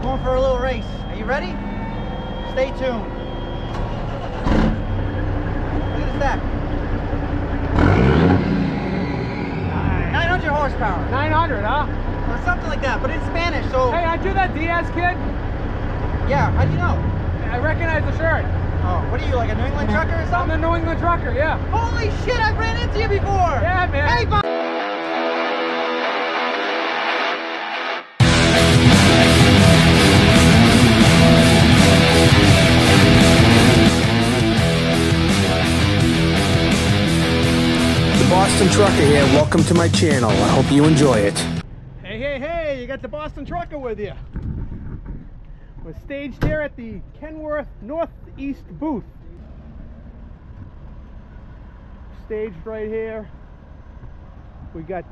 going for a little race. Are you ready? Stay tuned. Look at the stack. 900 horsepower. 900, huh? Or something like that, but in Spanish, so... Hey, aren't you that Diaz kid? Yeah, how do you know? I recognize the shirt. Oh, what are you, like a New England trucker or I'm something? the New England trucker, yeah. Holy shit, I've ran into you before! Yeah, man. Hey, Boston Trucker here. Welcome to my channel. I hope you enjoy it. Hey, you got the Boston Trucker with you. We're staged here at the Kenworth Northeast booth. Staged right here. We got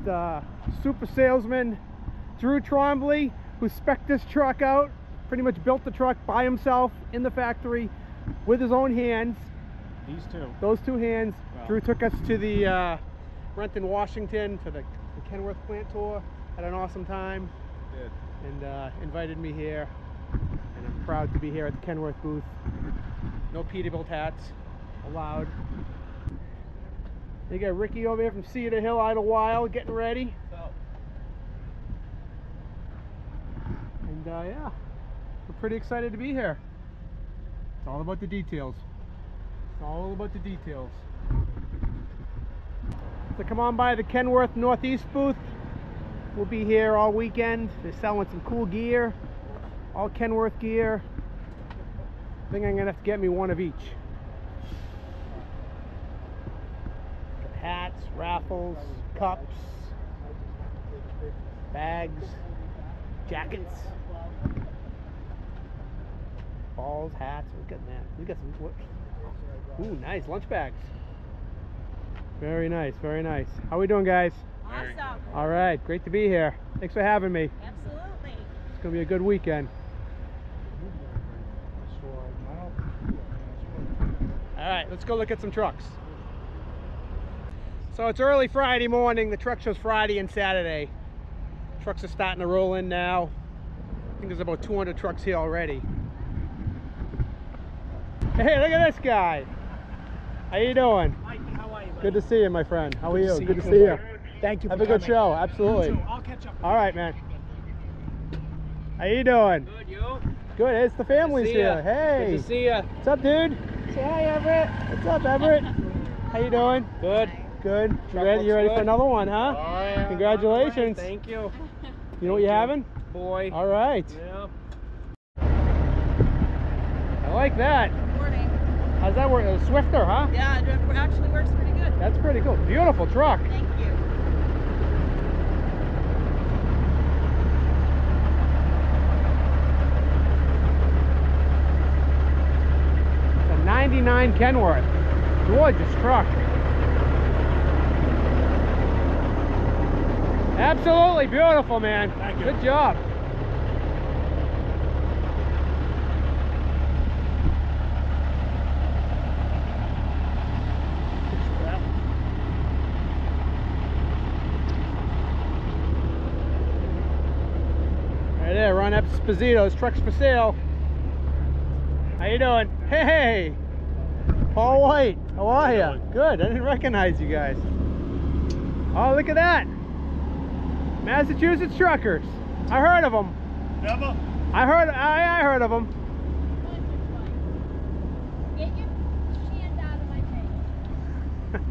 super salesman Drew Trombley, who spec'd this truck out. Pretty much built the truck by himself in the factory with his own hands. Those two hands. Wow. Drew took us to the Renton, Washington, to the Kenworth plant tour. Had an awesome time. Did. And invited me here. And I'm proud to be here at the Kenworth booth. No Peterbilt hats allowed. You got Ricky over here from Cedar Hill, Idlewild, getting ready. And yeah, we're pretty excited to be here. It's all about the details. It's all about the details. So come on by the Kenworth Northeast booth. We'll be here all weekend. They're selling some cool gear. All Kenworth gear. I think I'm gonna have to get me one of each. Got hats, raffles, cups, bags, jackets, balls, hats. Look at that. We got some. Ooh, nice lunch bags. Very nice, very nice. How we doing, guys? Awesome. All right, great to be here. Thanks for having me. Absolutely. It's gonna be a good weekend. All right, let's go look at some trucks. So it's early Friday morning. The truck shows Friday and Saturday. Trucks are starting to roll in now. I think there's about 200 trucks here already. Hey, look at this guy. How you doing? Mike, how are you, buddy? Good to see you, my friend. How are you? Good to see you. Thank you for Have a good coming. show. Absolutely. You too. I'll catch up. All right, man. How you doing? Good, you? Good. It's the family's here. Hey. Good to see ya. What's up, dude? Say hi, Everett. What's up, Everett? How you doing? Good. Good. You Truck ready looks for good. another one, huh? Oh, yeah. Congratulations. Thank you. You know what you're having? Boy. All right. Yeah. I like that. Morning. How's that work? A Swifter, huh? Yeah, it actually works pretty good. That's pretty cool. Beautiful truck. Thank you. It's a 99 Kenworth. Gorgeous truck. Absolutely beautiful, man. Thank you. Good job. Right there, Ron Esposito's Trucks for Sale. How you doing? Hey, Paul White. How are you? Good. I didn't recognize you guys. Oh, look at that. Massachusetts Truckers. I heard of them. Never? I heard of them. Get your hand out of my face.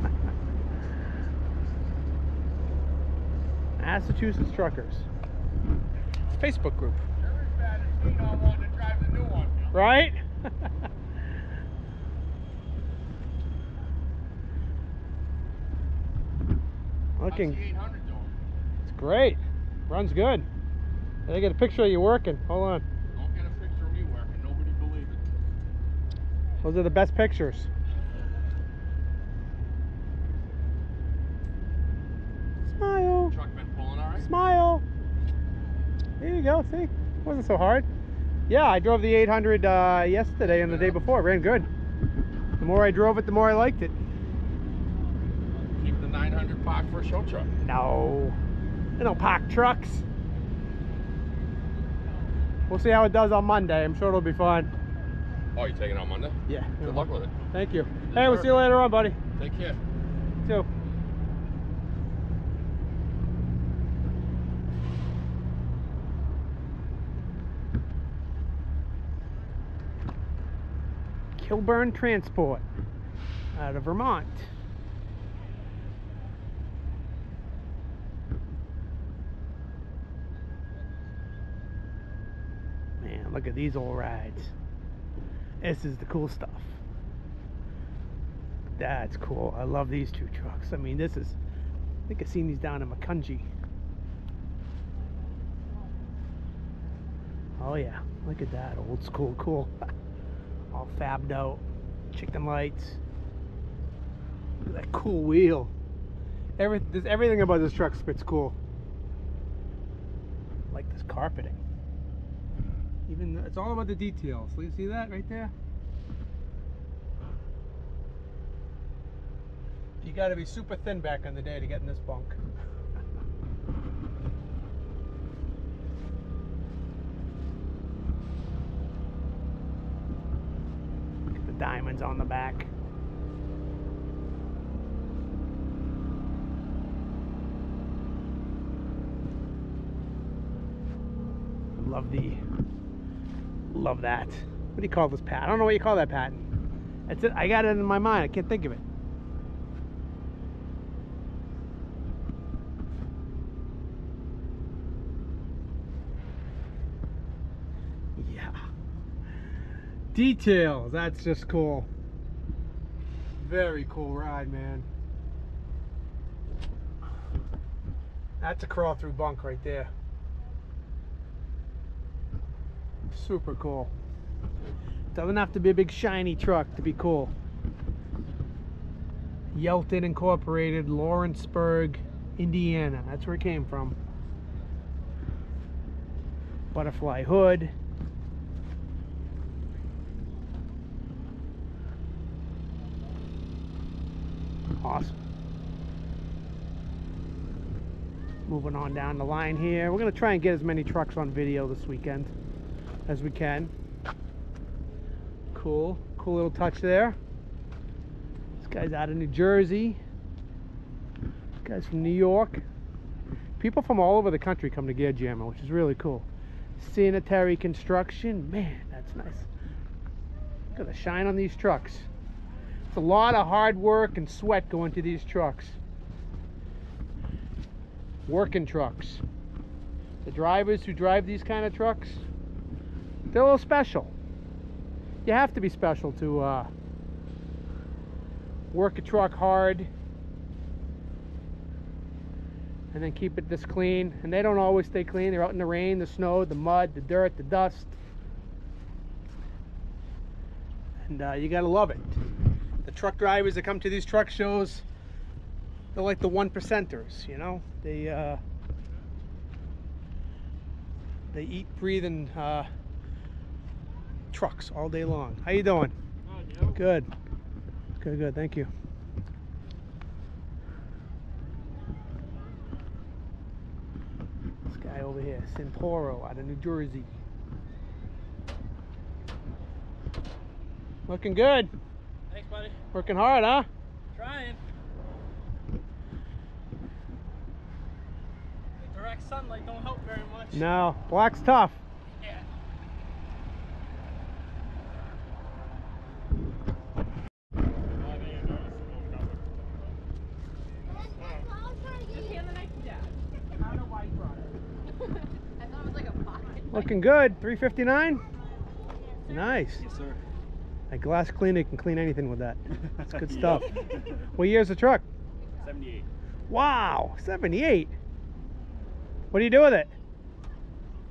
Massachusetts Truckers. Facebook group. Right? Looking. It's great. Runs good. I get a picture of you working. Hold on. Don't get a picture of me working. Nobody believe it. Those are the best pictures. Smile. Truck been pulling all right? Smile. There you go. See? Wasn't so hard. Yeah, I drove the 800 yesterday and the day before. It ran good. The more I drove it, the more I liked it. Keep the 900 parked for a show truck. No. They don't park trucks. We'll see how it does on Monday. I'm sure it'll be fine. Oh, you taking it on Monday? Yeah. Good luck with it. Thank you. Hey, we'll see you later on, buddy. Take care. You too. Kilburn Transport out of Vermont. Man, look at these old rides. This is the cool stuff. That's cool. I love these two trucks. I mean, this is, I think I've seen these down in Macungie. Oh yeah, look at that, old school, cool. All fabbed out, chicken lights. Look at that cool wheel. Everything about this truck spits cool. I like this carpeting. Even it's all about the details. You see that right there? You got to be super thin back in the day to get in this bunk. Look at the diamonds on the back. Love that. What do you call this pattern? I don't know what you call that pattern. That's it. I got it in my mind. I can't think of it. Yeah. Details. That's just cool. Very cool ride, man. That's a crawl through bunk right there. Super cool. Doesn't have to be a big shiny truck to be cool. Yelton Incorporated, Lawrenceburg, Indiana. That's where it came from. Butterfly hood. Awesome. Moving on down the line here. We're going to try and get as many trucks on video this weekend as we can. Cool little touch there. This guy's out of New Jersey. This guy's from New York. People from all over the country come to Gear Jammer, which is really cool. Sanitary construction, man, that's nice. Look at the shine on these trucks. It's a lot of hard work and sweat going to these trucks. Working trucks. The drivers who drive these kind of trucks, they're a little special. You have to be special to work a truck hard and then keep it this clean. And they don't always stay clean. They're out in the rain, the snow, the mud, the dirt, the dust. And you gotta love it. The truck drivers that come to these truck shows, they're like the 1%ers, you know? They eat, breathe, and trucks all day long. How you doing? Good. Good, thank you. This guy over here, Samporo, out of New Jersey. Looking good. Thanks, buddy. Working hard, huh? Trying. The direct sunlight don't help very much. No, black's tough. Yeah. Just hand the knife to Dad. I don't know why you brought it. I thought it was like a pocket. Looking good. 359. Nice. Yes, sir. A glass cleaner can clean anything with that. That's good stuff. What year's the truck? 78. Wow, 78. What do you do with it?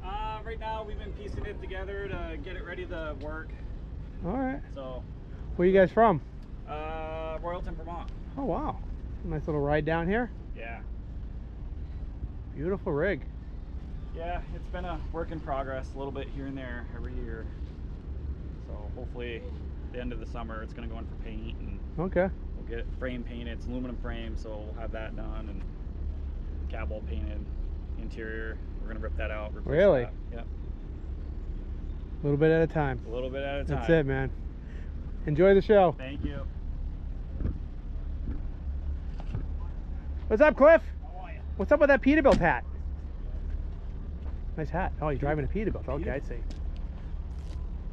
Right now we've been piecing it together to get it ready to work. All right. So, Where are you guys from? Royalton, Vermont. Oh, wow. Nice little ride down here. Yeah. Beautiful rig. Yeah, it's been a work in progress, a little bit here and there every year. So hopefully the end of the summer it's going to go in for paint, and Okay. we'll get it frame painted. It's aluminum frame, so we'll have that done, and cab all painted. Interior, we're going to rip that out. Replace Really? that. Yep. A little bit at a time. A little bit at a time. That's it, man. Enjoy the show. Thank you. What's up, Cliff? How are you? What's up with that Peterbilt hat? Nice hat. Oh, you're driving a Peterbilt. Okay, I see.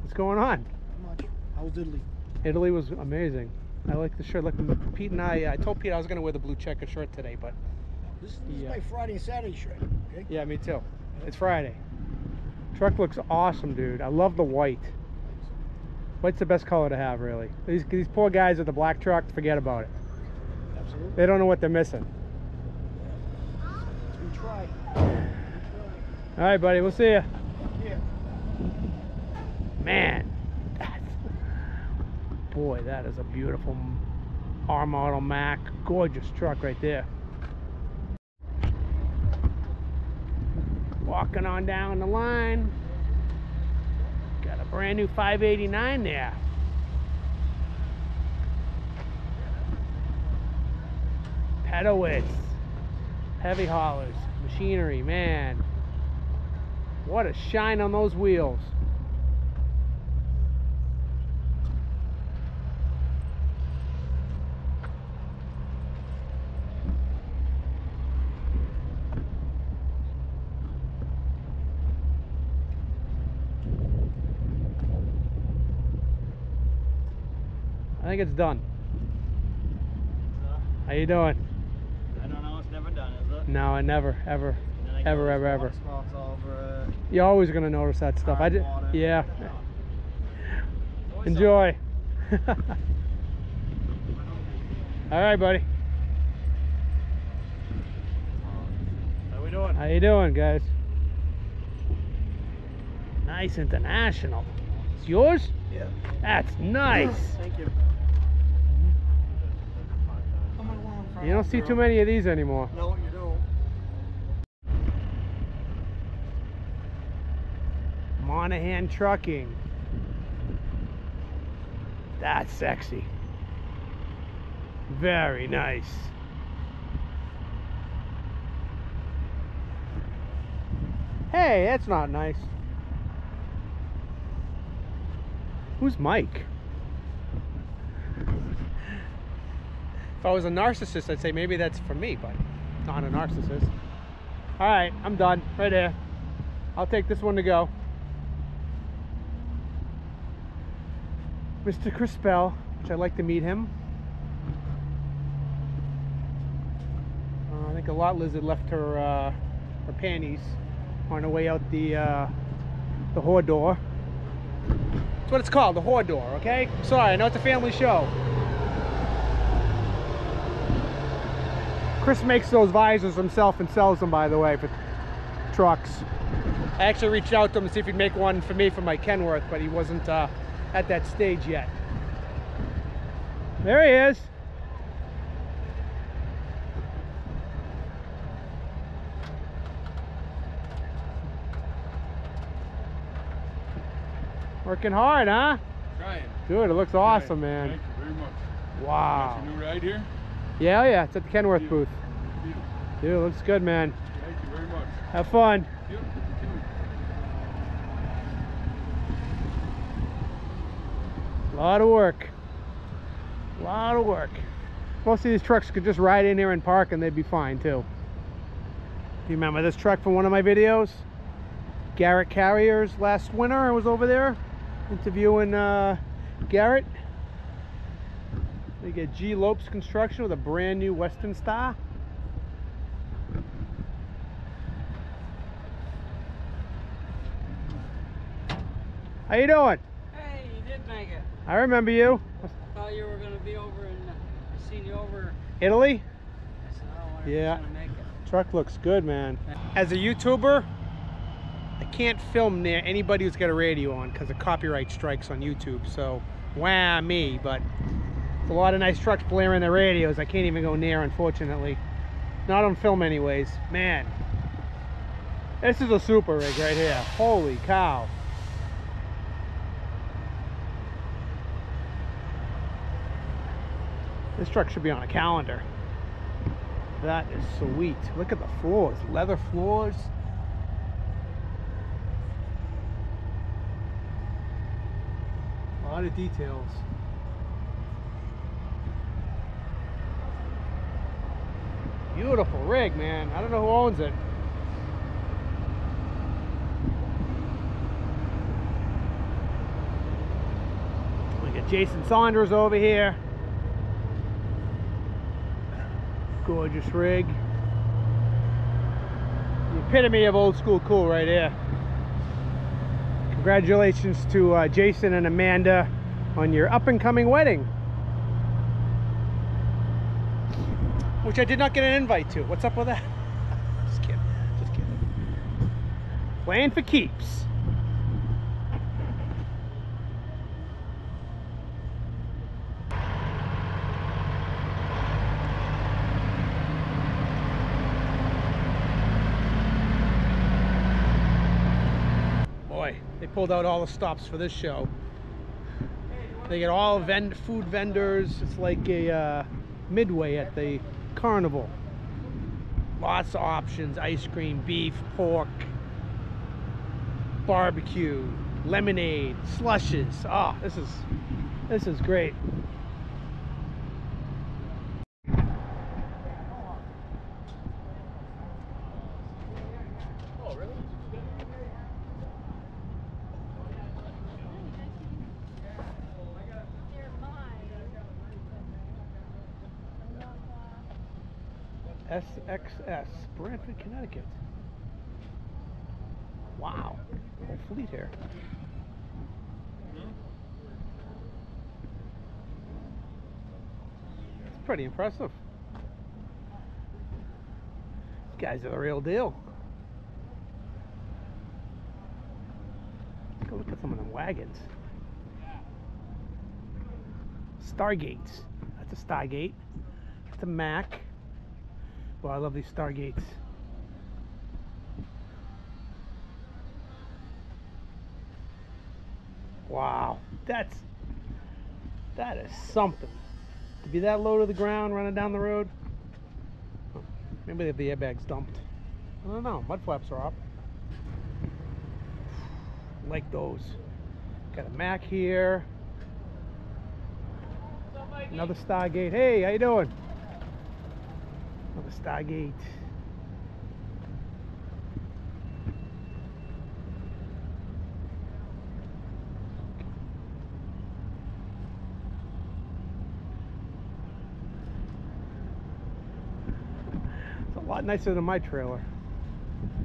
What's going on? Not much. How was Italy? Italy was amazing. I like the shirt. Look, Pete and I told Pete I was going to wear the blue checker shirt today, but This is my Friday and Saturday shirt. Okay. yeah, me too. It's Friday. Truck looks awesome, dude. I love the white. White's the best color to have, really. These poor guys with the black truck, forget about it. Absolutely. They don't know what they're missing. We try. All right, buddy. We'll see you. Yeah. Man, boy, that is a beautiful R model Mac. Gorgeous truck right there. Walking on down the line. Got a brand new 589 there. Pedal width. Heavy haulers. Machinery, man. What a shine on those wheels. I think it's done. How you doing? I don't know. It's never done, is it? No, I never, ever, ever. Spots all over. You're always gonna notice that stuff. I did. Water. Yeah. Enjoy. All right, buddy. How we doing? How you doing, guys? Nice International. It's yours? Yeah. That's nice. Thank you. You don't see too many of these anymore. No, you don't. Monahan Trucking. That's sexy. Very nice. Hey, that's not nice. Who's Mike? If I was a narcissist, I'd say maybe that's for me, but not a narcissist. All right, I'm done. Right there. I'll take this one to go. Mr. Crispell, which I'd like to meet him. I think a lot lizard left her panties on her way out the whore door. That's what it's called, the whore door, okay? Sorry, I know it's a family show. Chris makes those visors himself and sells them, by the way, for trucks. I actually reached out to him to see if he'd make one for me for my Kenworth, but he wasn't at that stage yet. There he is. Working hard, huh? Trying. Good, it looks awesome, man. Thank you very much. Wow. Got your new ride here? Yeah, yeah, it's at the Kenworth booth. Beautiful. Dude, it looks good, man. Thank you very much. Have fun. Yep. A lot of work. A lot of work. Most of these trucks could just ride in here and park and they'd be fine too. Do you remember this truck from one of my videos? Garrett Carriers last winter. I was over there interviewing Garrett. They get G. Lopes Construction with a brand new Western Star. How you doing? Hey, you did make it. I remember you. Thought you were going to be over and I seen you over. Italy? I said, I don't wonder if Yeah. he's going to make it. Truck looks good, man. As a YouTuber, I can't film near anybody who's got a radio on because of copyright strikes on YouTube. So, wah me, but there's a lot of nice trucks blaring their radios. I can't even go near, unfortunately. Not on film anyways. Man, this is a super rig right here. Holy cow. This truck should be on a calendar. That is sweet. Look at the floors, leather floors. lot of details. Beautiful rig, man. I don't know who owns it. We got Jason Saunders over here. Gorgeous rig. The epitome of old school cool right here. Congratulations to Jason and Amanda on your up and coming wedding, which I did not get an invite to. What's up with that? Just kidding. Just kidding. Playing for keeps. Boy, they pulled out all the stops for this show. They get all food vendors. It's like a Midway at the carnival. Lots of options: ice cream, beef, pork, barbecue, lemonade, slushes. Oh, this is great. SXS, Brantford, Connecticut. Wow, whole fleet here. It's pretty impressive. These guys are the real deal. Let's go look at some of them wagons. Stargates. That's a Stargate. That's a Mack. Well, I love these Stargates. Wow, that is something. To be that low to the ground, running down the road. Maybe they have the airbags dumped. I don't know. Mud flaps are up. Like those. Got a Mack here. Another Stargate. Hey, how you doing? Another Stargate. It's a lot nicer than my trailer.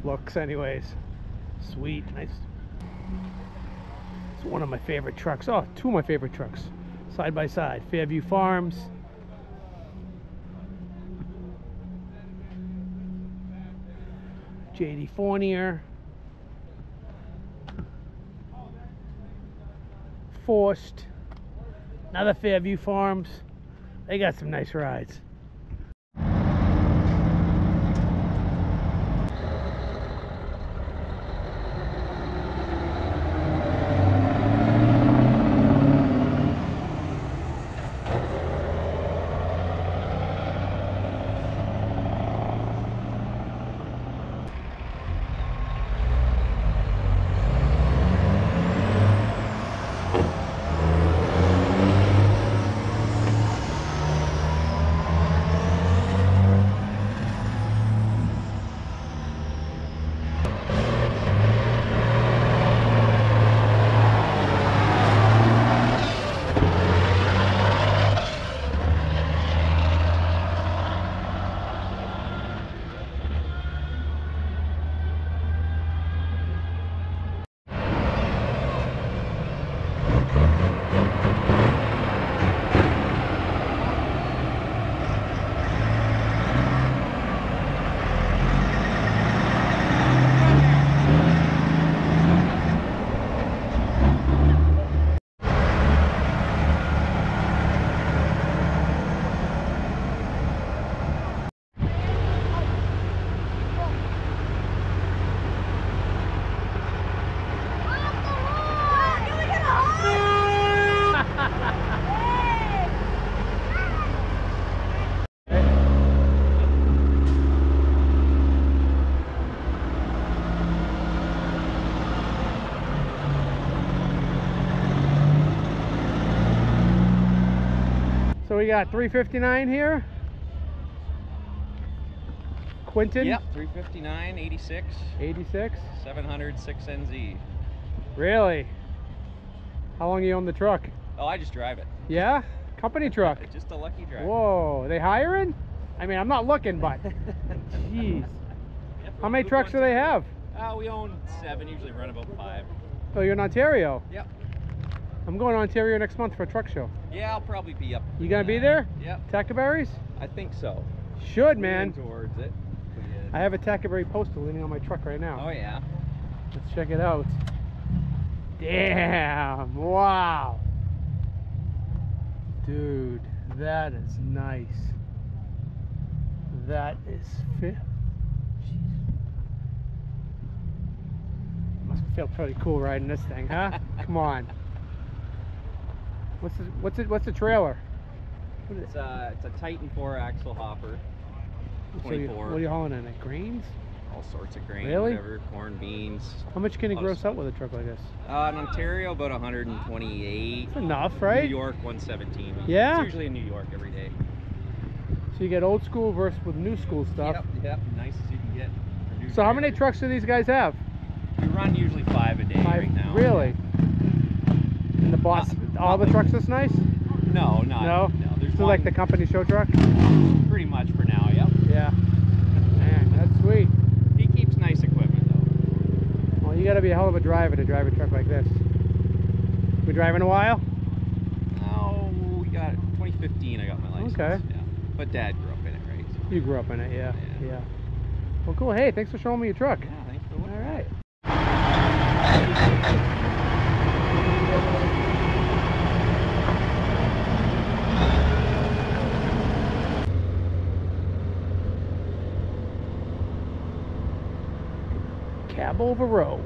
Looks anyways. Sweet, nice. It's one of my favorite trucks. Oh, two of my favorite trucks. Side by side. Fairview Farms. JD Fournier, Forced, another Fairview Farms. They got some nice rides. So we got 359 here. Quinton. Yep, 359, 86. 86. 706 NZ. Really? How long you own the truck? Oh, I just drive it. Yeah? Company truck. Just a lucky driver. Whoa, they hiring? I mean, I'm not looking, but jeez. How many trucks do they have? We own 7, usually run about 5. Oh, you're in Ontario? Yep. I'm going to Ontario next month for a truck show. Yeah, I'll probably be up. You gonna be there? Yep. Tackaberries? I think so. Should, man. Leaning towards it. I have a Tackaberry poster leaning on my truck right now. Oh, yeah. Let's check it out. Damn! Wow! Dude, that is nice. That is fit. Must feel pretty cool riding this thing, huh? Come on. What's the trailer? What is It's a Titan 4-axle hopper. So you, 24. what are you hauling in it? Grains? All sorts of grain, Really? whatever, corn, beans. How much can you Lot of gross out with a truck like this? In Ontario, about 128. It's enough, right? New York, 117. Yeah? It's usually in New York every day. So you get old school versus with new school stuff. Yep, nice as you can get. for new So how many drivers. trucks do these guys have? We run usually 5 a day right now. Really? And the boss, all the trucks this nice? No, not. No? There's So one, like the company show truck? pretty much for now, yep. Yeah. Man, that's sweet. He keeps nice equipment though. Well, you gotta be a hell of a driver to drive a truck like this. We driving a while? Oh, we got 2015 I got my license. Okay. Yeah. But Dad grew up in it, right? So, You grew up in it, yeah. Yeah. Yeah. Well, cool. Hey, thanks for showing me your truck. yeah, thanks for looking. All right. Cab over row.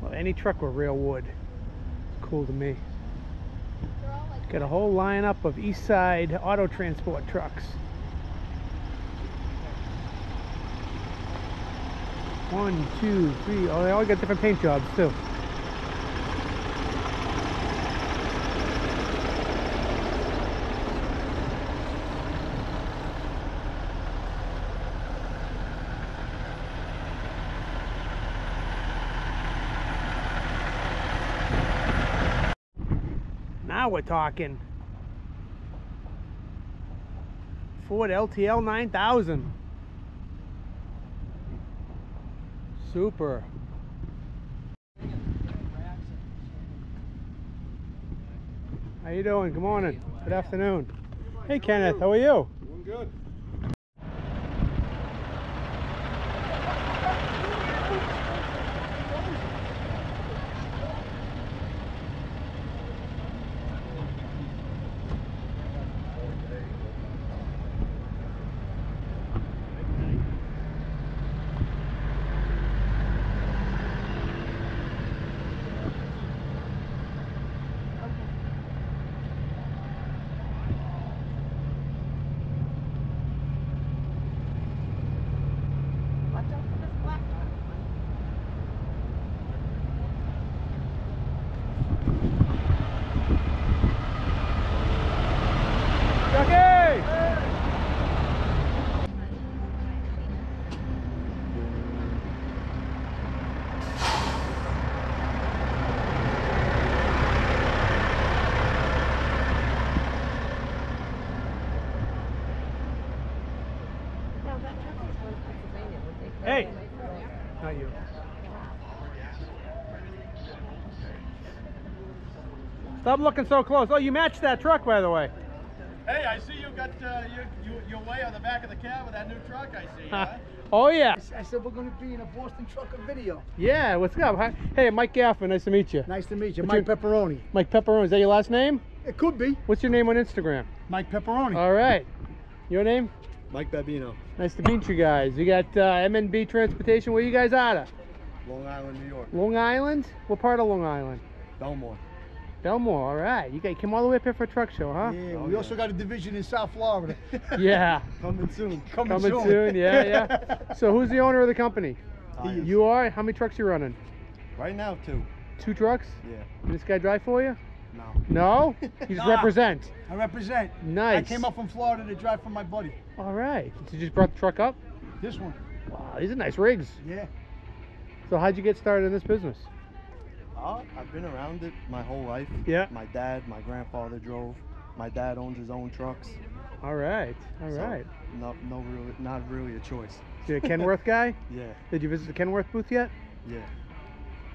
Well, any truck with real wood, cool to me. Got a whole lineup of East Side auto transport trucks. 1, 2, 3. Oh, they all got different paint jobs too. Now we're talking. Ford LTL 9000. Super. How you doing? Good morning. Good afternoon. Hey Kenneth, how are you? Doing good. Hey! Not you. Stop looking so close. Oh, you matched that truck, by the way. Hey, I see you got your way on the back of the cab with that new truck. I see. Huh? Oh yeah. I said we're going to be in a Boston Trucker video. Yeah. What's up? Hi. Hey, Mike Gaffin. Nice to meet you. Nice to meet you, What's Mike Pepperoni. Mike Pepperoni. Is that your last name? It could be What's your name on Instagram? Mike Pepperoni. All right. Your name? Mike Babino. Nice to meet you guys. You got MNB Transportation. Where you guys out of? Long Island, New York. Long Island? What part of Long Island? Belmore. Belmore. All right. You guys came all the way up here for a truck show, huh? Yeah. We also got a division in South Florida. Yeah. Coming soon. Coming soon. Yeah, yeah. So who's the owner of the company? You are? How many trucks you running? Right now, 2. 2 trucks? Yeah. Did this guy drive for you? No. No? You just represent? I represent. Nice. I came up from Florida to drive for my buddy. All right. So you just brought the truck up? This one. Wow, these are nice rigs. Yeah. So how'd you get started in this business? I've been around it my whole life. Yeah. My dad, my grandfather drove. My dad owns his own trucks. All right. All right. Not really a choice. You a Kenworth guy? Yeah. Did you visit the Kenworth booth yet? Yeah.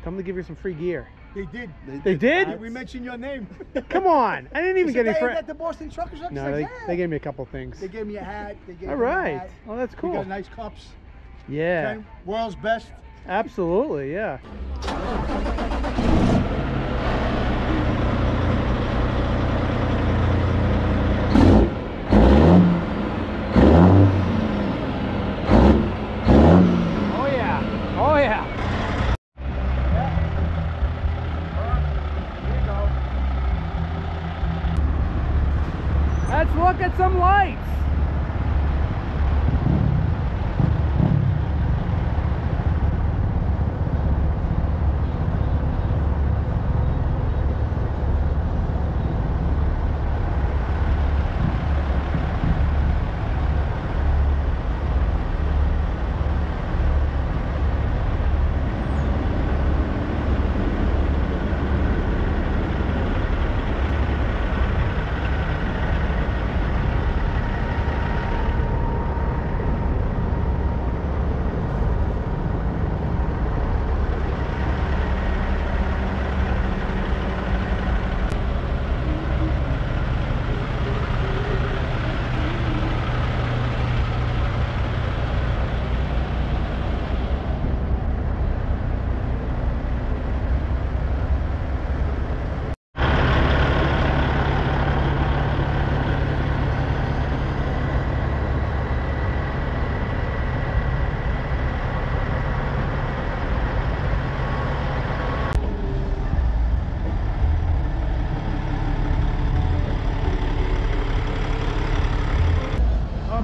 Tell them to give you some free gear. They did. They did? We mentioned your name. Come on. I didn't even get any friends. friends. The Boston Truckers. No, they gave me a couple things. They gave me a hat. They gave All me right. a hat. Oh, that's cool. We got nice cups. Yeah. Okay. World's best. Absolutely, yeah. Oh yeah. Oh yeah. Let's look at some lights.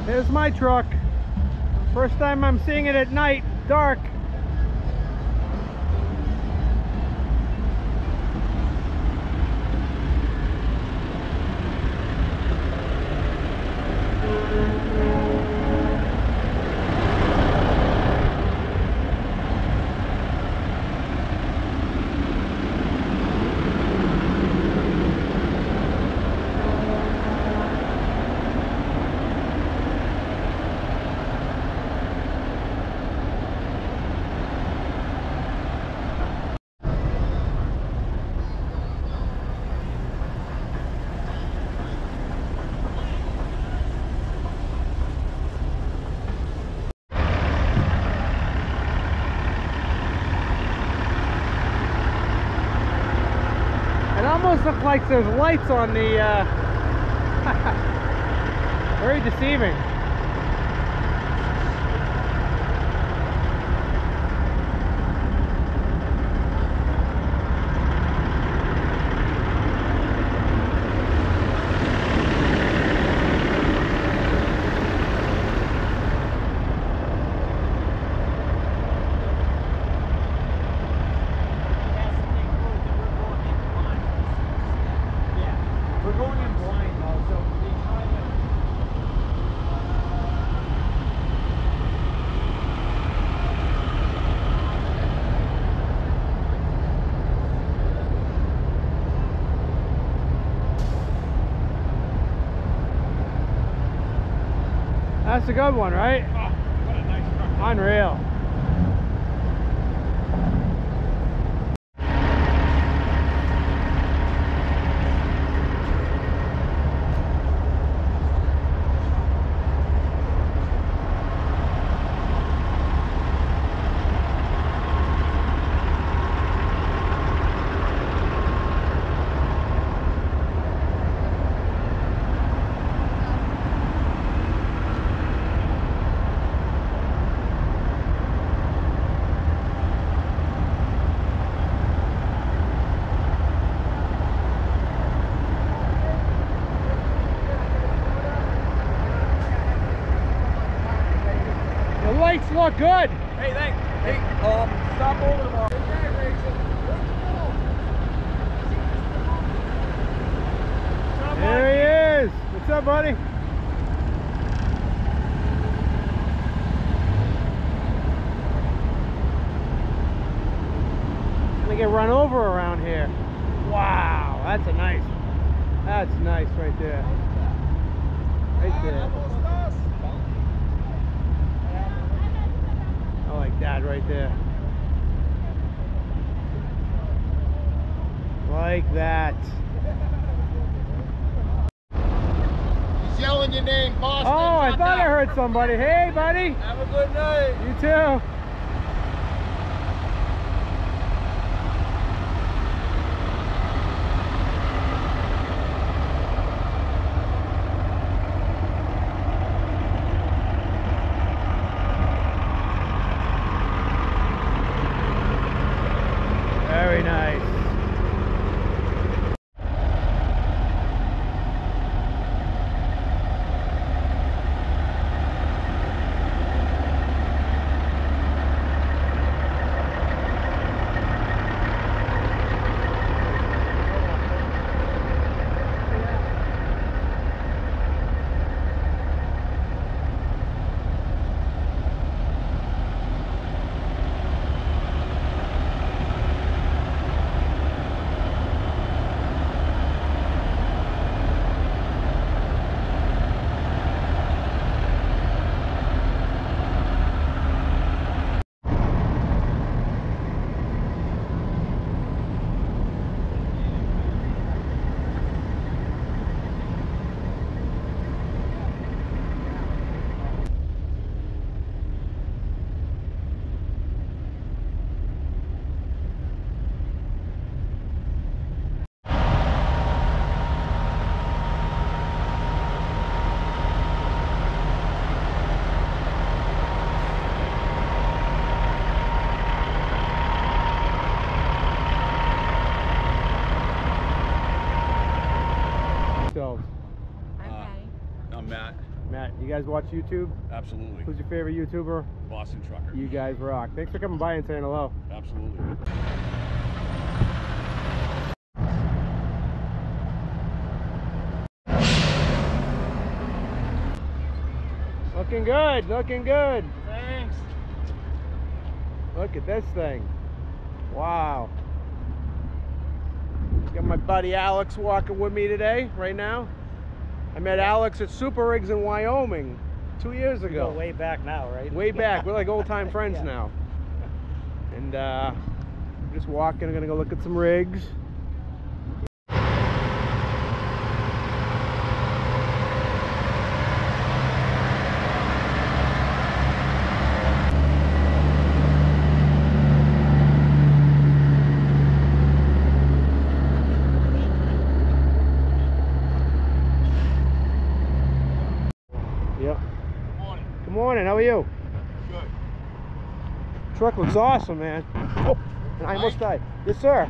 Here's my truck. First time I'm seeing it at night, dark. Almost looks like there's lights on the very deceiving. We're going in blind also. That's a good one, right? Oh, what a nice truck. Unreal. brakes look good. Hey, thanks. Hey, stop over tomorrow. There he is. What's up, buddy? Gonna get run over around here. Wow, that's nice right there. Right there. I like that right there. Like that. He's yelling your name, Boston. Oh, I thought I heard somebody. Hey, buddy. Have a good night. You too. Very nice. I'm Matt. Matt, you guys watch YouTube? Absolutely. Who's your favorite YouTuber? Boston Trucker. You guys rock. Thanks for coming by and saying hello. Absolutely. Looking good, looking good. Thanks. Look at this thing. Wow. Got my buddy Alex walking with me today, right now. I met Alex at Super Rigs in Wyoming 2 years ago. Way back now, right? Way back. We're like old-time friends now. And just walking. I'm gonna go look at some rigs. Yep. Good morning. Good morning. How are you? Good. Truck looks awesome, man. Oh, and I almost died. Yes, sir.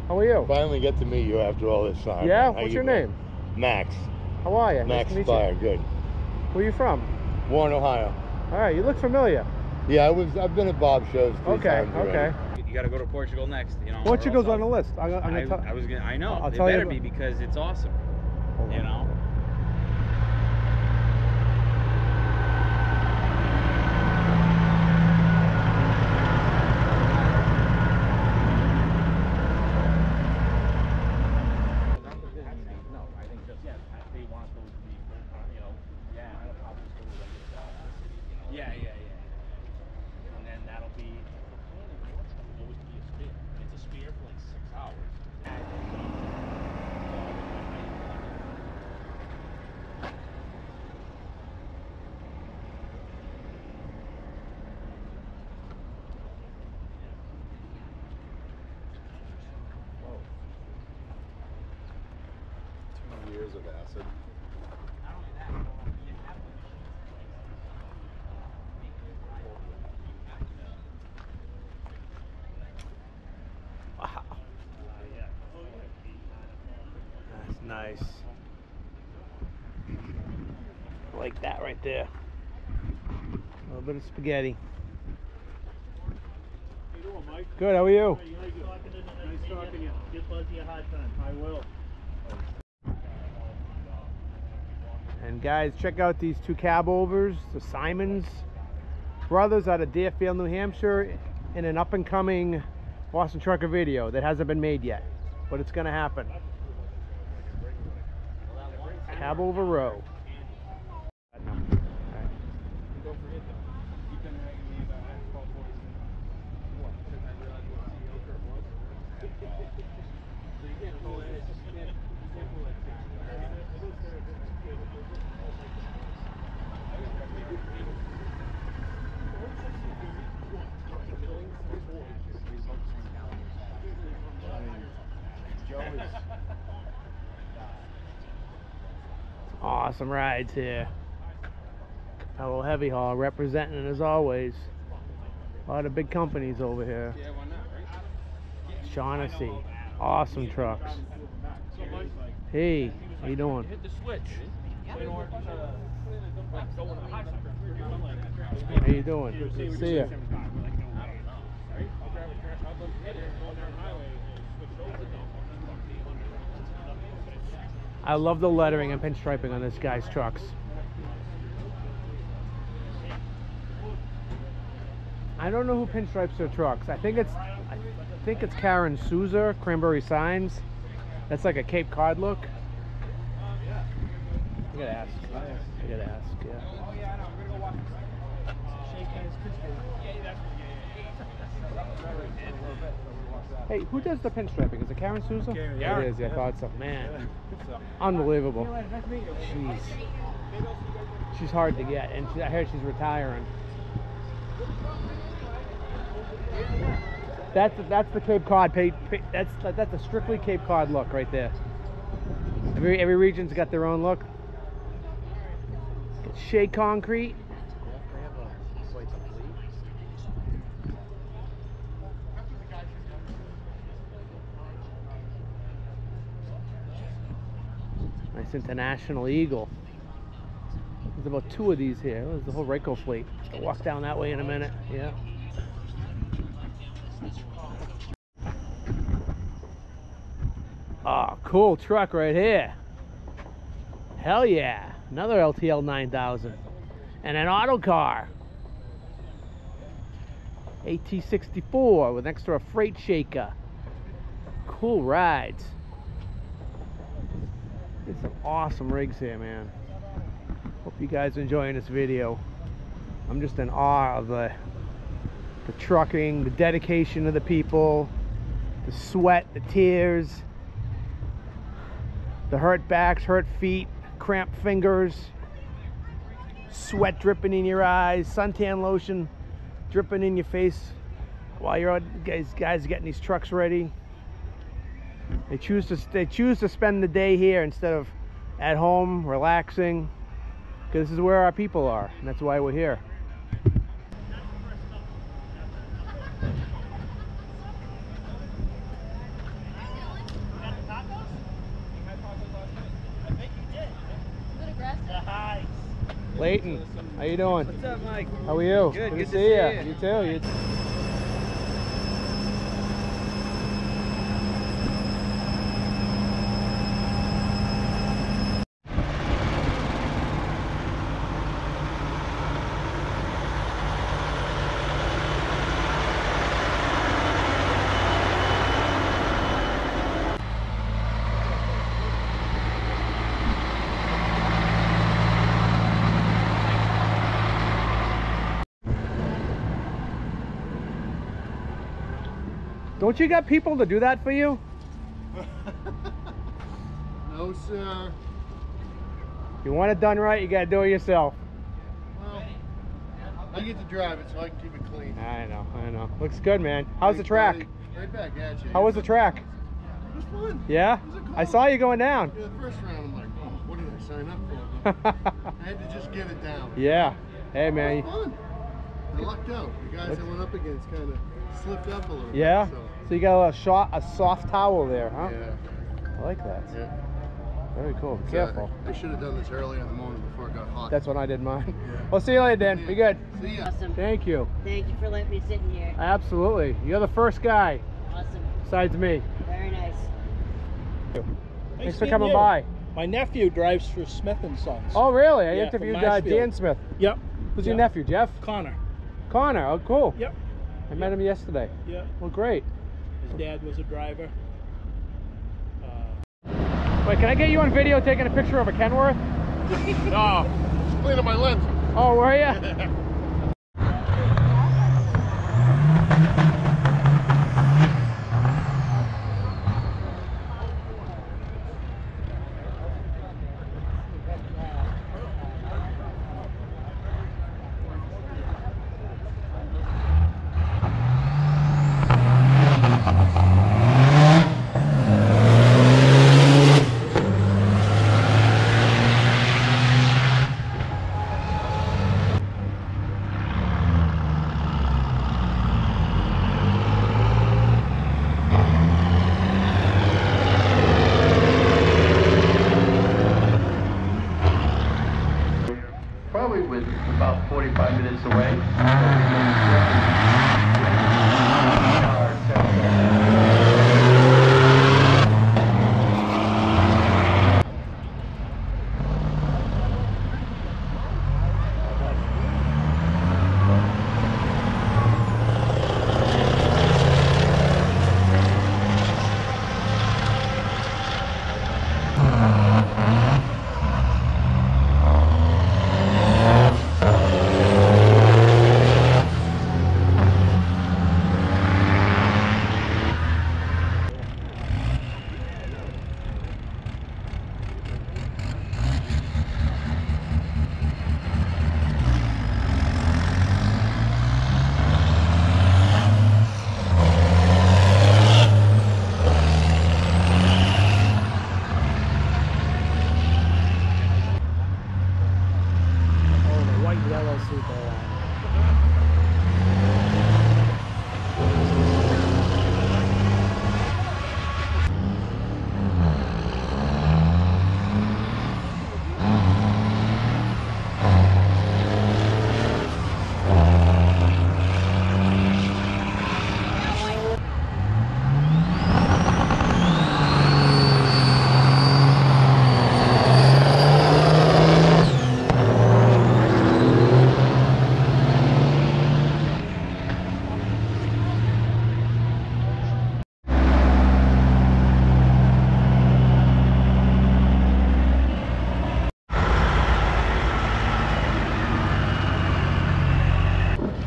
How are you? Finally get to meet you after all this time. Yeah? man. How What's you your been? name? Max. How are you? Max nice to meet Spire. you. Good. Where are you from? Warren, Ohio. All right, you look familiar. Yeah, I've been at Bob's shows 3 Okay, times already. okay. You got to go to Portugal next. You know. or Portugal's else on the list. I'm gonna I was gonna. I know. I'll It tell you better about- be because it's awesome. Hold You on. know. Yeah. And then that'll be. Always be a spear. It's a spear for like 6 hours. Years of acid. Wow. That's nice. I like that right there. A little little bit of spaghetti. How you doing, Mike? Good, how are you? Nice talking to you. Give Buzzy a hard time. I will. And guys, check out these two cab overs, the Simons brothers out of Deerfield, New Hampshire, in an up-and-coming Boston Trucker video that hasn't been made yet, but it's gonna happen. Cab over row. Awesome rides here. Hello Heavy Haul representing as always. A lot of big companies over here. Shaughnessy. Awesome trucks. Hey, how you doing? Hit the switch. How you doing? Good to see you. I love the lettering and pinstriping on this guy's trucks. I don't know who pinstripes their trucks. I think it's Karen Souza, Cranberry Signs. That's like a Cape Cod look. I gotta ask. Yeah. Hey, who does the pinstriping? Is it Karen Souza? Yeah, it is. Yeah, I thought so. Man, unbelievable. Jeez. She's hard to get, and I heard she's retiring. That's the Cape Cod. That's a strictly Cape Cod look right there. Every region's got their own look. Shea Concrete. Nice International Eagle. There's about two of these here. There's the whole Ryko fleet. I'll walk down that way in a minute. Yeah. Oh, cool truck right here. Hell yeah. Another LTL 9000. And an auto car. AT64 with extra freight shaker. Cool rides. It's some awesome rigs here, man. Hope you guys are enjoying this video. I'm just in awe of the trucking, the dedication of the people, the sweat, the tears, the hurt backs, hurt feet, cramped fingers, sweat dripping in your eyes, suntan lotion dripping in your face while you're out, guys are getting these trucks ready. They choose to spend the day here instead of at home relaxing, because this is where our people are, and that's why we're here. Leighton, how you doing? What's up, Mike? How are you? Good to see you. You too. Don't you got people to do that for you? No, sir. If you want it done right, you gotta do it yourself. Well, I get to drive it, so I can keep it clean. I know. Looks good, man. How's the track? Right back at you. How was the track? It was fun. Yeah? It was a cool. I saw you going down. Yeah, the first round, I'm like, oh, what did I sign up for? I had to just get it down. Yeah. Hey, man. It was fun. I lucked out. The guys I went up against kind of slipped up a little bit. Yeah? So you got a soft towel there, huh? Yeah. I like that. Yeah. Very cool. So Careful. I should have done this earlier in the morning before it got hot. That's when I did mine. Well, see you later, Dan. Be good. See ya. Awesome. Thank you. Thank you for letting me sit in here. Absolutely. You're the first guy Awesome. besides me. Very nice. Thanks for coming by. My nephew drives for Smith & Sons. Oh, really? I Yeah, interviewed from Marshfield. Dan Smith. Yep. Who's your nephew, Jeff? Connor. Connor. Oh, cool. Yep. I met him yesterday. Yep. Well, great. His dad was a driver. Wait, can I get you on video taking a picture of a Kenworth? No, just cleaning my lens. Oh, were you? Probably with about 45 minutes away.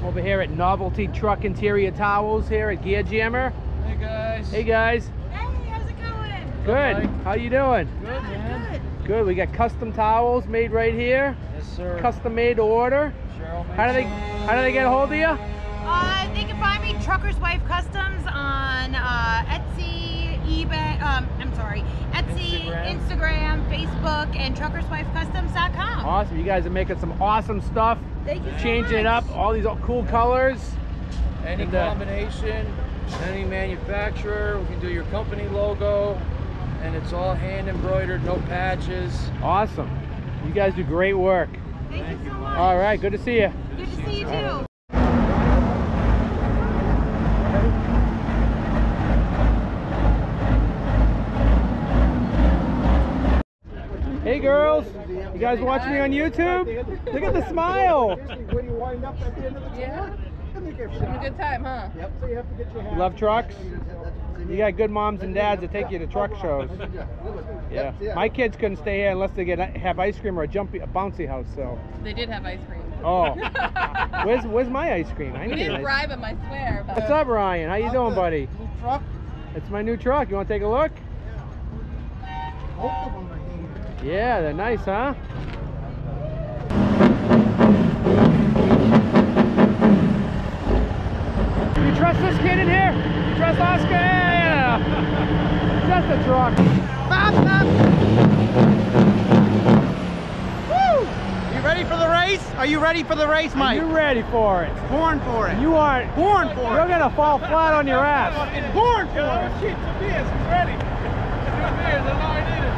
Over here at Novelty Truck Interior Towels here at Gear Jammer. Hey guys. Hey guys. Hey, how's it going? Good. How you doing? Good, man. Good. We got custom towels made right here. Yes, sir. Custom made to order. Cheryl makes How do they get a hold of you? They can find me Trucker's Wife Customs on Etsy, eBay. Etsy, Instagram, Facebook, and TruckersWifeCustoms.com. Awesome. You guys are making some awesome stuff. Thank you so Changing it much. up. All these cool colors. Any And, combination, any manufacturer, we can do your company logo, and it's all hand embroidered, no patches. Awesome. You guys do great work. Thank you so much. All right. Good to see you. Good to see you too. Hey girls, you guys watching me on YouTube? Look at the smile. When you wind up at the end of the tour, Having a good time, huh? Yep, so you have to get your hat. Love trucks? You got good moms and dads that take you to truck shows. Yeah. My kids couldn't stay here unless they have ice cream or a bouncy house. So. They did have ice cream. Oh. Where's my ice cream? I We need didn't bribe them, I swear. But... What's up, Ryan? How you doing, buddy? New truck? It's my new truck. You want to take a look? Both of them are here. Yeah, they're nice, huh? You trust this kid in here? You trust Oscar? Yeah. Just a truck. Bop, bop. Woo! You ready for the race? Are you ready for the race, Mike? Are you ready for it? Born for it. You aren't. Born for it. You're gonna fall flat on your ass. Born for it. Shit, Tobias is ready. 2 beers, that's all I needed.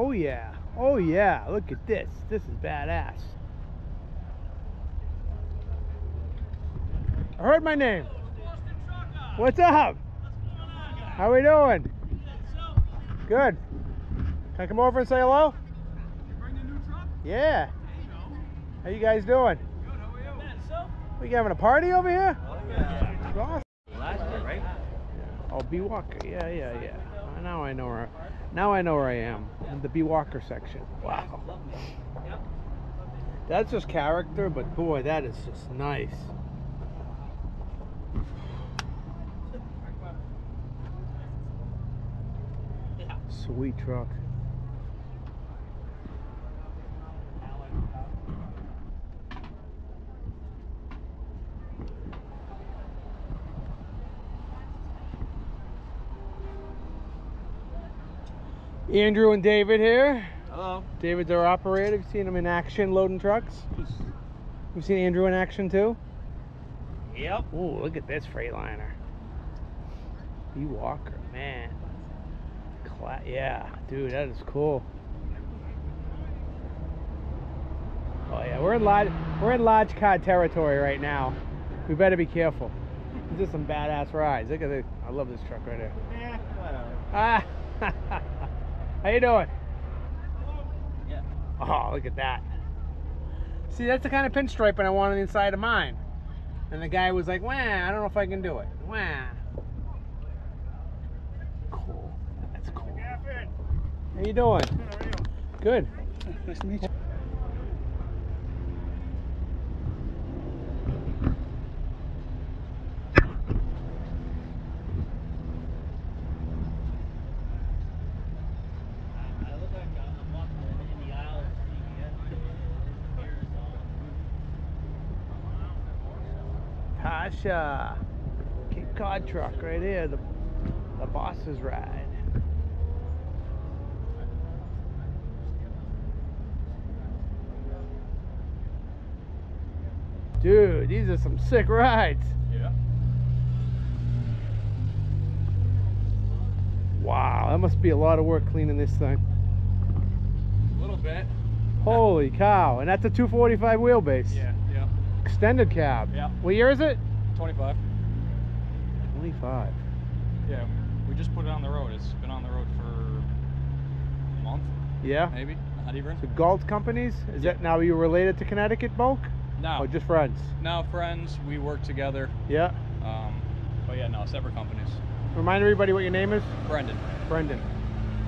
Oh yeah. Oh yeah. Look at this. This is badass. I heard my name. What's up? How we doing? Good. Can I come over and say hello? Bring the new truck? Yeah. How you guys doing? We having a party over here? Oh, yeah. Awesome. Last year, right? Oh, B Walker. Yeah. Now I know where. Now I know where I am in the B Walker section. Wow. That's just character, but boy, that is just nice. Sweet truck. Andrew and David here. Hello. David's our operator. You've seen him in action loading trucks. You've seen Andrew in action too? Yep. Ooh, look at this Freightliner. B Walker, man. Yeah, dude, that is cool. Oh yeah, we're in large car territory right now. We better be careful. These are some badass rides. Look at this. I love this truck right here. Yeah, whatever. Ah. How you doing? Yeah. Oh, look at that. See, that's the kind of pinstriping I want on the inside of mine. And the guy was like, wah, I don't know if I can do it. Wah. Cool. That's cool. How you doing? Good. Nice to meet you. Tasha. Cape Cod truck right here. The boss's ride. Dude, these are some sick rides. Yeah. Wow, that must be a lot of work cleaning this thing. A little bit. Holy cow. And that's a 245 wheelbase. Yeah. Extended cab. Yeah. What year is it? 25. 25. Yeah. We just put it on the road. It's been on the road for a month. Yeah. Maybe. Not even. So Galt Companies? Is that now, are you related to Connecticut Bulk? No. Or just friends? No, friends. We work together. Yeah. But yeah, no, separate companies. Remind everybody what your name is? Brendan.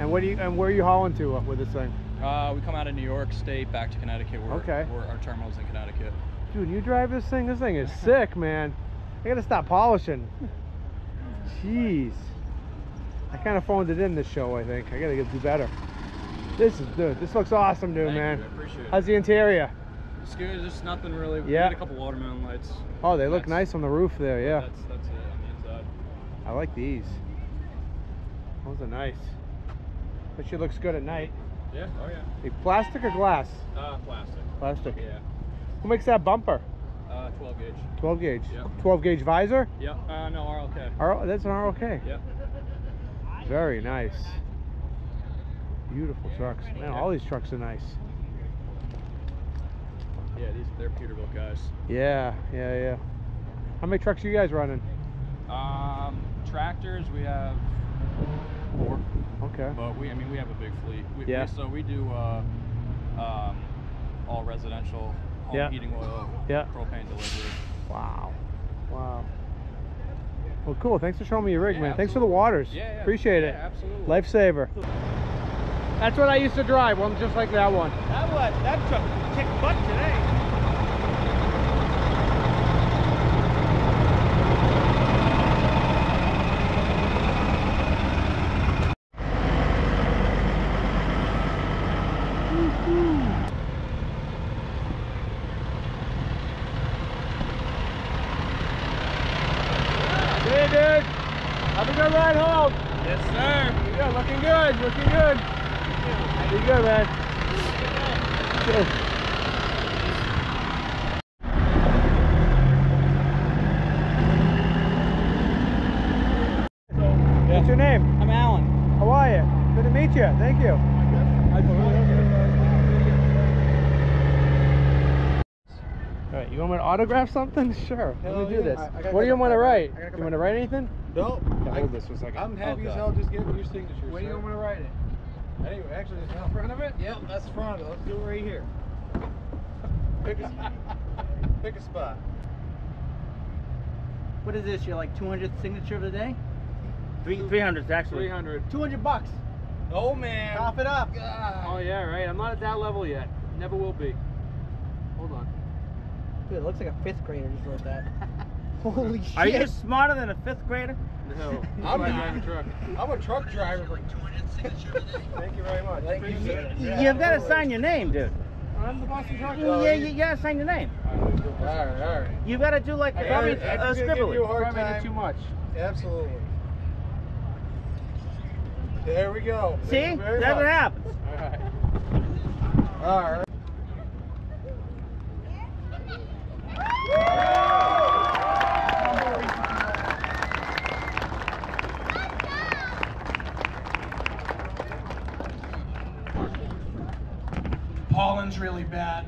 And where are you hauling to with this thing? We come out of New York State back to Connecticut. Okay. Our terminal's in Connecticut. Dude, you drive this thing? This thing is sick, man. I gotta stop polishing. Jeez. I kind of phoned it in this show, I think. I gotta do better. This is good. This looks awesome, dude, man. Thank you, I appreciate it. How's the interior? It's good. Just nothing really. We Yeah. got a couple watermelon lights. Oh, they look nice on the roof there, yeah. That's it on the inside. I like these. Those are nice. That shit looks good at night. Yeah. Oh yeah. Hey, plastic or glass? Plastic. Plastic. Yeah. Who makes that bumper? 12 gauge. 12 gauge. Yeah. 12 gauge visor? Yeah. No, RLK. That's an ROK. Yeah. Very nice. Beautiful trucks. Man, all these trucks are nice. Yeah, they're Peterbilt guys. Yeah. How many trucks are you guys running? Tractors we have 4. Okay. But we have a big fleet. Yeah. So we do all residential home heating oil, propane delivery. Wow. Well, cool. Thanks for showing me your rig, man. Absolutely. Thanks for the waters. Yeah. Appreciate it. Absolutely. Lifesaver. That's what I used to drive. One just like that one. That truck kicked butt today. Hey, dude. Have a good ride home. Yes, sir. Yeah, looking good. You good, man. Good. What's your name? I'm Alan. How are you? Good to meet you. Thank you. You want me to autograph something? Sure. Let me do this. What do you want to write? Do you want to write anything? No. Hold this for a second. I'm happy as hell just getting your signature. Where do you want me to write it? Anyway, actually, it's In front of it? Yep, that's the front of it. Let's do it right here. Pick a spot. What is this? Your like 200th signature of the day? 300 actually. 300. $200. Oh man. Cough it up. Oh yeah, right. I'm not at that level yet. Never will be. Hold on. Dude, it looks like a 5th grader just wrote that. Holy shit. Are you smarter than a 5th grader? No. I'm I not. drive a truck. I'm a truck driver. For 200 signature today. Thank you very much. Thank you, sir. You've got to sign your name, dude. I'm the Boston truck. Yeah, you got to sign your name. All right. You've got to do like probably a scribbly. You a hard Probably time. too much. Absolutely. There we go. See? Thank you very That's what much. happens. All right. Pollen's really bad.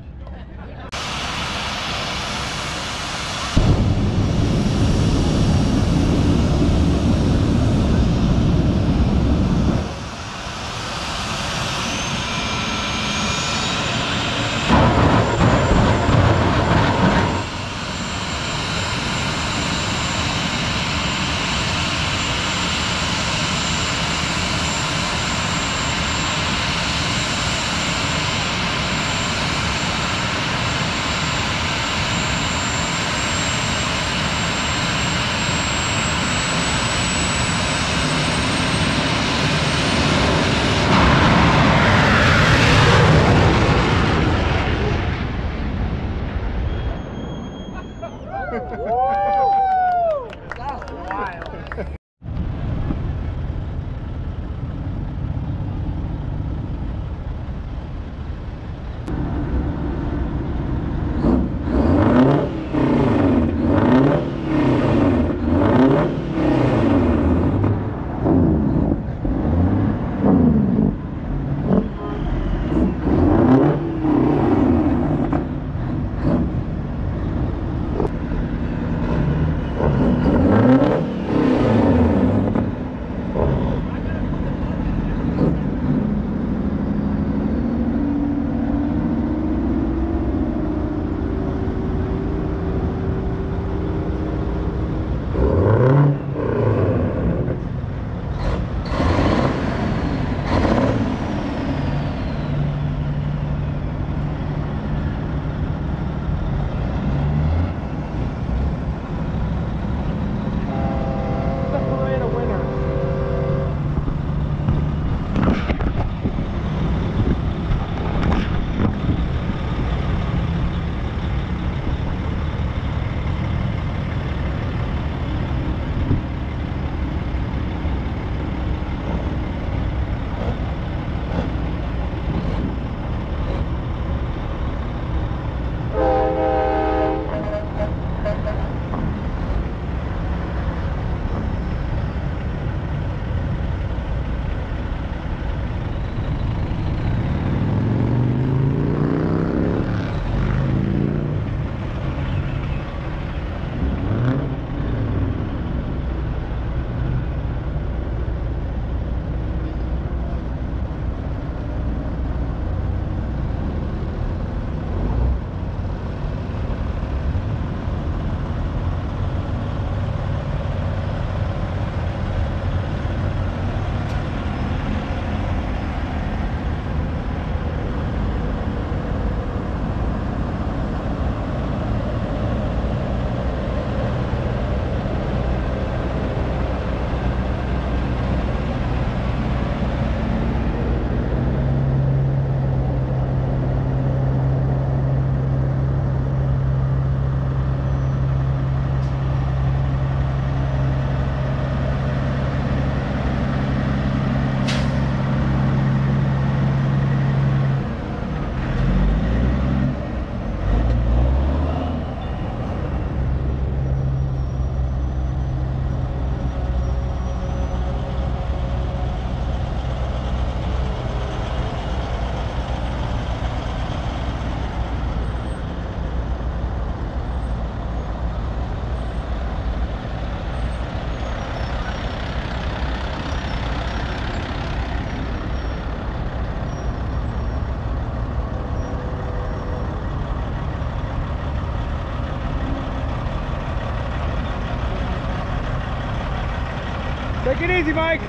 Take it easy, Mike.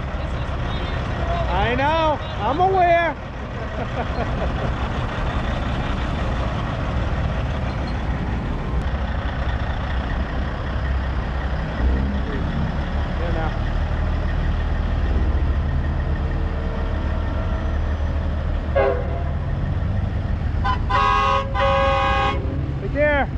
I know. I'm aware. There now. Right there.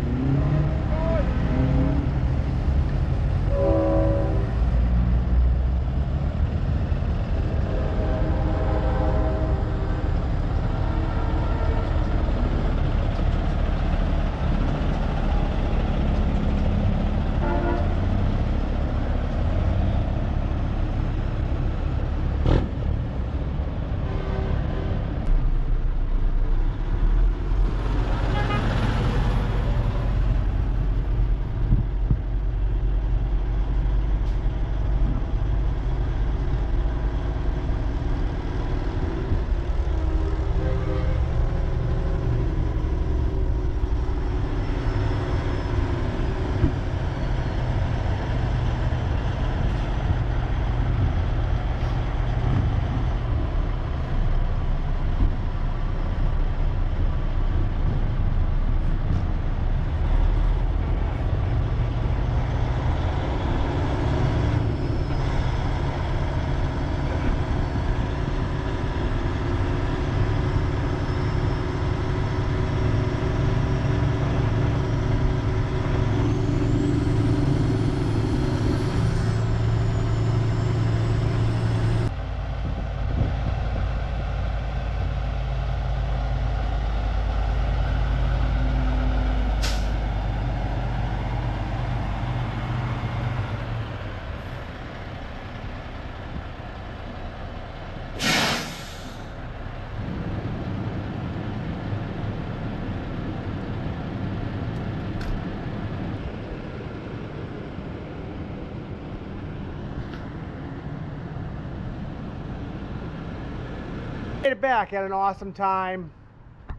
Made it back, had an awesome time.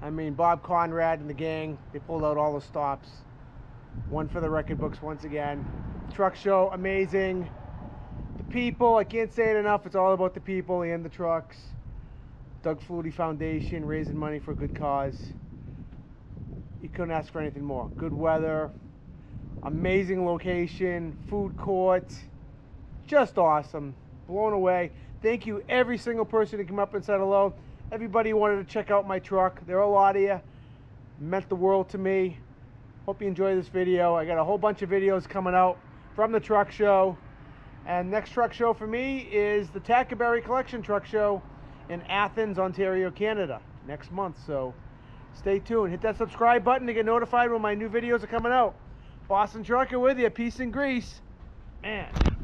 I mean, Bob Conrad and the gang, they pulled out all the stops. One for the record books once again. Truck show, amazing. The people, I can't say it enough, it's all about the people and the trucks. Doug Flutie Foundation, raising money for a good cause. You couldn't ask for anything more. Good weather, amazing location, food court, just awesome. Blown away. Thank you every single person who came up and said hello. Everybody who wanted to check out my truck. There are a lot of you. It meant the world to me. Hope you enjoy this video. I got a whole bunch of videos coming out from the truck show. And next truck show for me is the Tackerberry Collection Truck Show in Athens, Ontario, Canada next month. So stay tuned. Hit that subscribe button to get notified when my new videos are coming out. Boston Trucker with you. Peace and grease. Man.